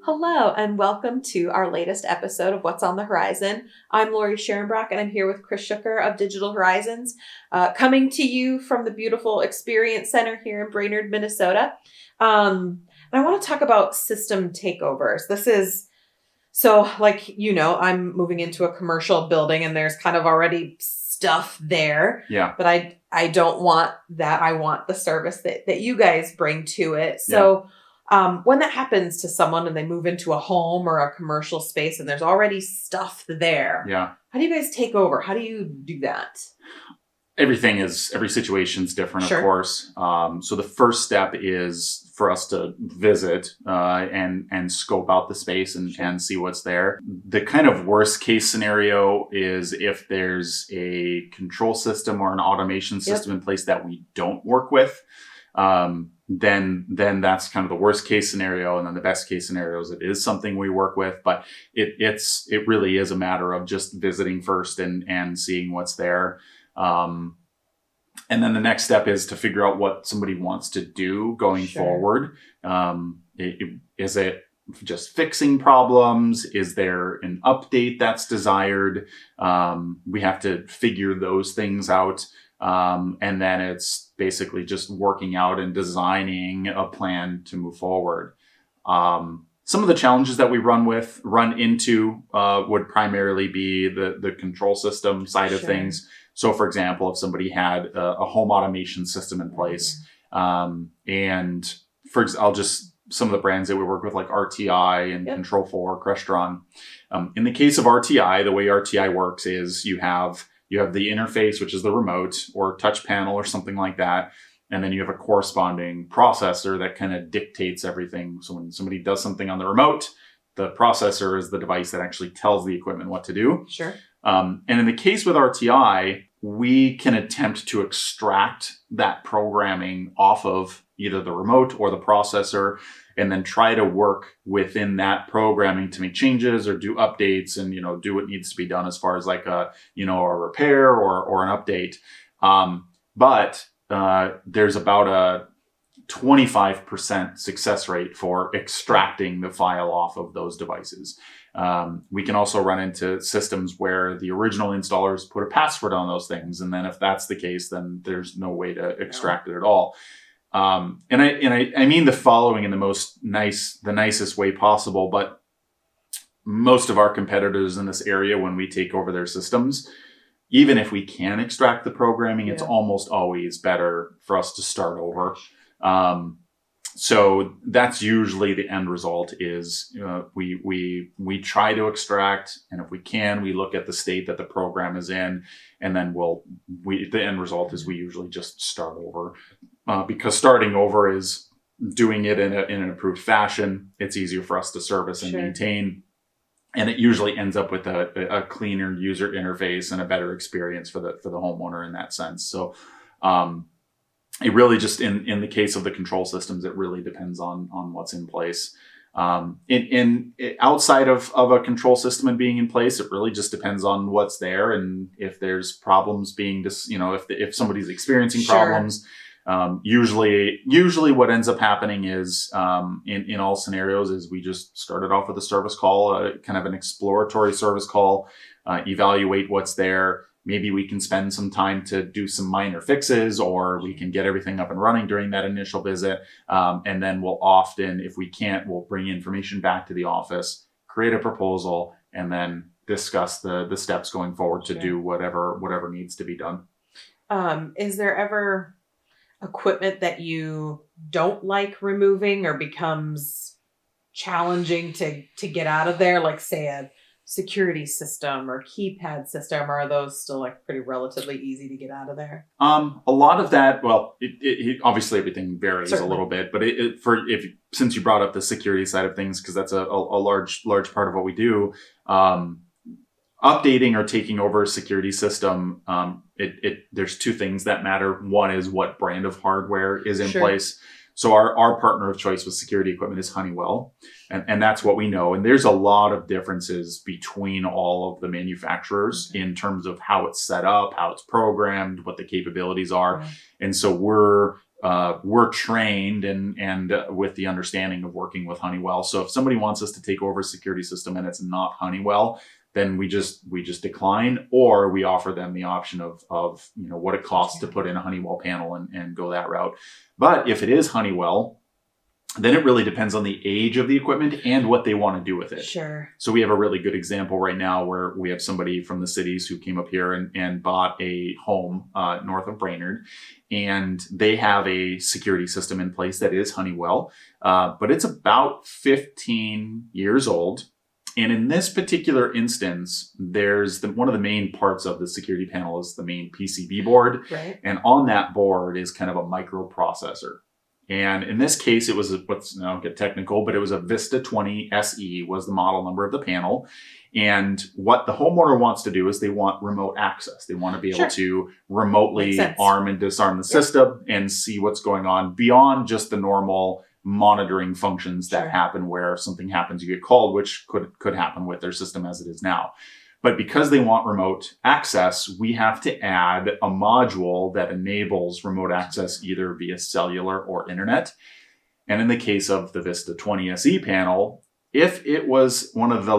Hello, and welcome to our latest episode of What's on the Horizon. I'm Lori Sharonbrock, and I'm here with Chris Schucker of Digital Horizons, coming to you from the beautiful Experience Center here in Brainerd, Minnesota. And I want to talk about system takeovers. I'm moving into a commercial building, and there's kind of already stuff there. Yeah. But I don't want that. I want the service that you guys bring to it. So. Yeah. When that happens to someone and they move into a home or a commercial space and there's already stuff there, how do you guys take over? How do you do that? Every situation's different, Sure. Of course. So the first step is for us to visit and scope out the space and see what's there. The kind of worst case scenario is if there's a control system or an automation system in place that we don't work with. Then that's kind of the worst case scenario. And then the best case scenario is it is something we work with, but it really is a matter of just visiting first and seeing what's there. And then the next step is to figure out what somebody wants to do going forward. Is it just fixing problems? Is there an update that's desired? We have to figure those things out. And then it's basically just working out and designing a plan to move forward. Some of the challenges that we run into would primarily be the control system side of things. So, for example, if somebody had a home automation system in place, some of the brands that we work with, like RTI and Control4, Crestron. In the case of RTI, the way RTI works is you have the interface, which is the remote or touch panel or something like that. And then you have a corresponding processor that kind of dictates everything. So when somebody does something on the remote, the processor is the device that actually tells the equipment what to do. Sure. And in the case with RTI, we can attempt to extract that programming off of either the remote or the processor, and then try to work within that programming to make changes or do updates and, do what needs to be done as far as like a repair or an update. But there's about a 25% success rate for extracting the file off of those devices. We can also run into systems where the original installers put a password on those things. And then if that's the case, then there's no way to extract it at all. And I mean the following in the nicest way possible, but most of our competitors in this area, when we take over their systems, even if we can extract the programming, it's almost always better for us to start over. So that's usually the end result is, we try to extract, and if we can, we look at the state that the program is in, and then the end result is we usually just start over. Because starting over is doing it in an improved fashion. It's easier for us to service and maintain. And it usually ends up with a cleaner user interface and a better experience for the homeowner in that sense. So, it really just, in the case of the control systems, it really depends on what's in place. Outside of a control system and being in place, it really just depends on what's there. And if there's problems if somebody's experiencing problems, usually what ends up happening is, in all scenarios, is we just started off with a service call, kind of an exploratory service call, evaluate what's there. Maybe we can spend some time to do some minor fixes, or we can get everything up and running during that initial visit. And then we'll often, if we can't, we'll bring information back to the office, create a proposal, and then discuss the steps going forward to do whatever needs to be done. Is there ever equipment that you don't like removing or becomes challenging to get out of there, like say a security system or keypad system, or are those still like pretty relatively easy to get out of there? A lot of that, it obviously everything varies a little bit, but since you brought up the security side of things, because that's a large part of what we do, updating or taking over a security system, there's two things that matter. One is what brand of hardware is in place. So our partner of choice with security equipment is Honeywell, and that's what we know. And there's a lot of differences between all of the manufacturers in terms of how it's set up, how it's programmed, what the capabilities are. And so we're we're trained and with the understanding of working with Honeywell. So if somebody wants us to take over a security system and it's not Honeywell, then we just decline, or we offer them the option of what it costs to put in a Honeywell panel and go that route. But if it is Honeywell, then it really depends on the age of the equipment and what they want to do with it. Sure. So we have a really good example right now where we have somebody from the cities who came up here and bought a home north of Brainerd, and they have a security system in place that is Honeywell, but it's about 15 years old. And in this particular instance, there's one of the main parts of the security panel is the main PCB board. Right. And on that board is kind of a microprocessor. And in this case, it was I'll get technical, but it was a Vista 20 SE was the model number of the panel. And what the homeowner wants to do is they want remote access. They want to be able to remotely arm and disarm the system and see what's going on beyond just the normal monitoring functions that happen where if something happens, you get called, which could happen with their system as it is now. But because they want remote access, we have to add a module that enables remote access either via cellular or internet. And in the case of the Vista 20 SE panel, if it was one of the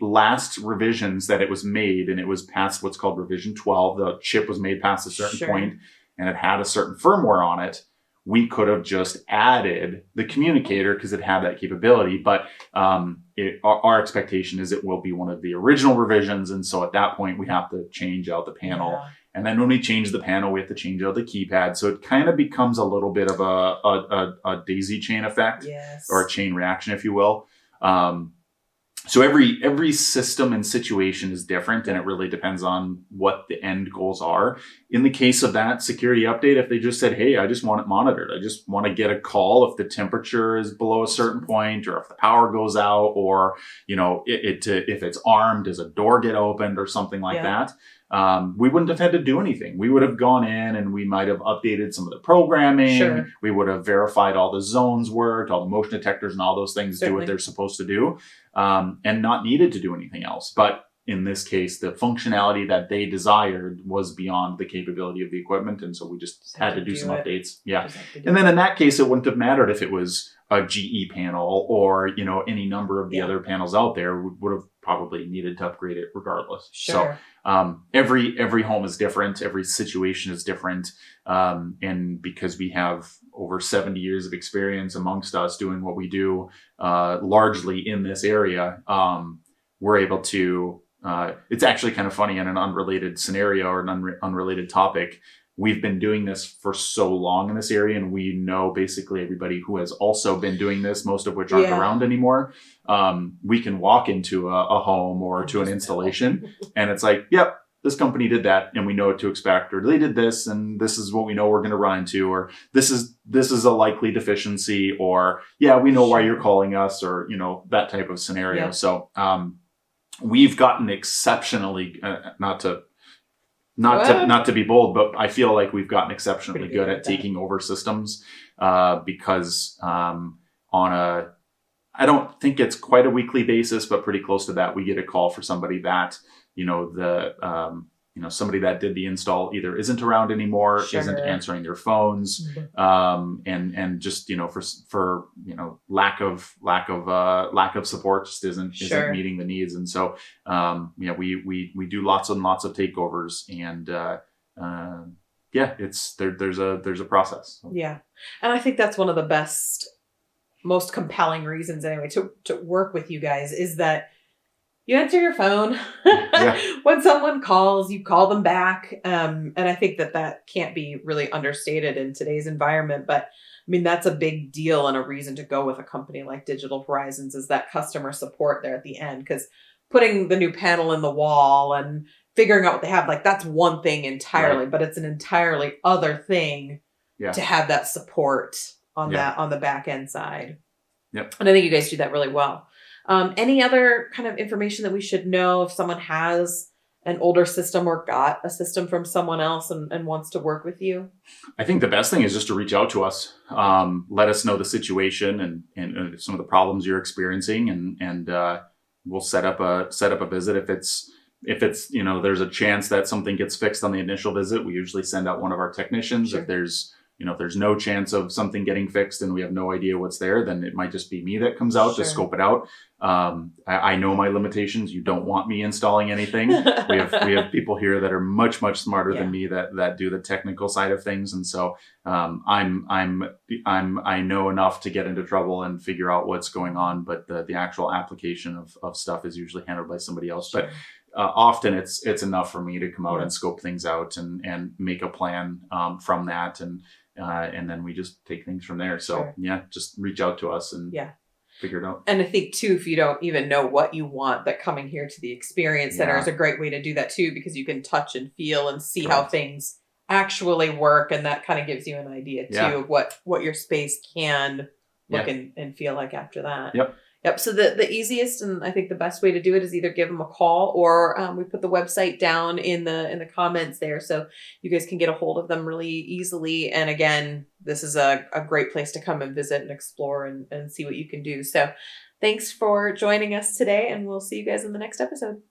last revisions that it was made and it was past what's called revision 12, the chip was made past a certain point and it had a certain firmware on it, we could have just added the communicator because it had that capability. But our expectation is it will be one of the original revisions. And so at that point, we have to change out the panel. Yeah. And then when we change the panel, we have to change out the keypad. So it kind of becomes a little bit of a daisy chain effect or a chain reaction, if you will. So every system and situation is different, and it really depends on what the end goals are. In the case of that security update, if they just said, hey, I just want it monitored. I just want to get a call if the temperature is below a certain point, or if the power goes out, or, if it's armed, does a door get opened or something like that. We wouldn't have had to do anything. We would have gone in and we might have updated some of the programming. We would have verified all the zones worked, all the motion detectors and all those things do what they're supposed to do, and not needed to do anything else. But in this case, the functionality that they desired was beyond the capability of the equipment. And so we just had to do some updates. Yeah. And then in that case, it wouldn't have mattered if it was a GE panel or, any number of the other panels out there. We would have probably needed to upgrade it regardless. So every home is different. Every situation is different. And because we have over 70 years of experience amongst us doing what we do, largely in this area, we're able to, it's actually kind of funny in an unrelated scenario or an unrelated topic. We've been doing this for so long in this area, and we know basically everybody who has also been doing this, most of which aren't around anymore. We can walk into a home or to an installation and it's like, yep, this company did that and we know what to expect, or they did this and this is what we know we're going to run into, or this is a likely deficiency, or we know why you're calling us, or, that type of scenario. Yeah. So we've gotten exceptionally, not to be bold, but I feel like we've gotten exceptionally good at taking over systems because I don't think it's quite a weekly basis, but pretty close to that, we get a call for somebody that, somebody that did the install either isn't around anymore, isn't answering their phones, and just, for lack of support just isn't meeting the needs. And so, we do lots and lots of takeovers, and there's a process. Yeah. And I think that's one of the best, most compelling reasons anyway to work with you guys is that you answer your phone. When someone calls, you call them back. And I think that can't be really understated in today's environment. But I mean, that's a big deal and a reason to go with a company like Digital Horizons is that customer support there at the end. Because putting the new panel in the wall and figuring out what they have, that's one thing entirely, but it's an entirely other thing to have that support on the back end side. Yep. And I think you guys do that really well. Any other kind of information that we should know if someone has an older system or got a system from someone else and wants to work with you? I think the best thing is just to reach out to us. Let us know the situation and some of the problems you're experiencing, and we'll set up a visit. If it's there's a chance that something gets fixed on the initial visit, we usually send out one of our technicians. If there's if there's no chance of something getting fixed and we have no idea what's there, then it might just be me that comes out to scope it out. I know my limitations. You don't want me installing anything. We have people here that are much smarter than me that do the technical side of things, and so I know enough to get into trouble and figure out what's going on, but the actual application of stuff is usually handled by somebody else. But often it's enough for me to come out and scope things out and make a plan from that, and then we just take things from there. So just reach out to us and figure it out. And I think too, if you don't even know what you want, that coming here to the Experience Center is a great way to do that too, because you can touch and feel and see how things actually work, and that kind of gives you an idea too of what your space can look and feel like after that. Yep. So the easiest and I think the best way to do it is either give them a call, or we put the website down in the comments there, so you guys can get a hold of them really easily. And again, this is a great place to come and visit and explore and see what you can do. So thanks for joining us today, and we'll see you guys in the next episode.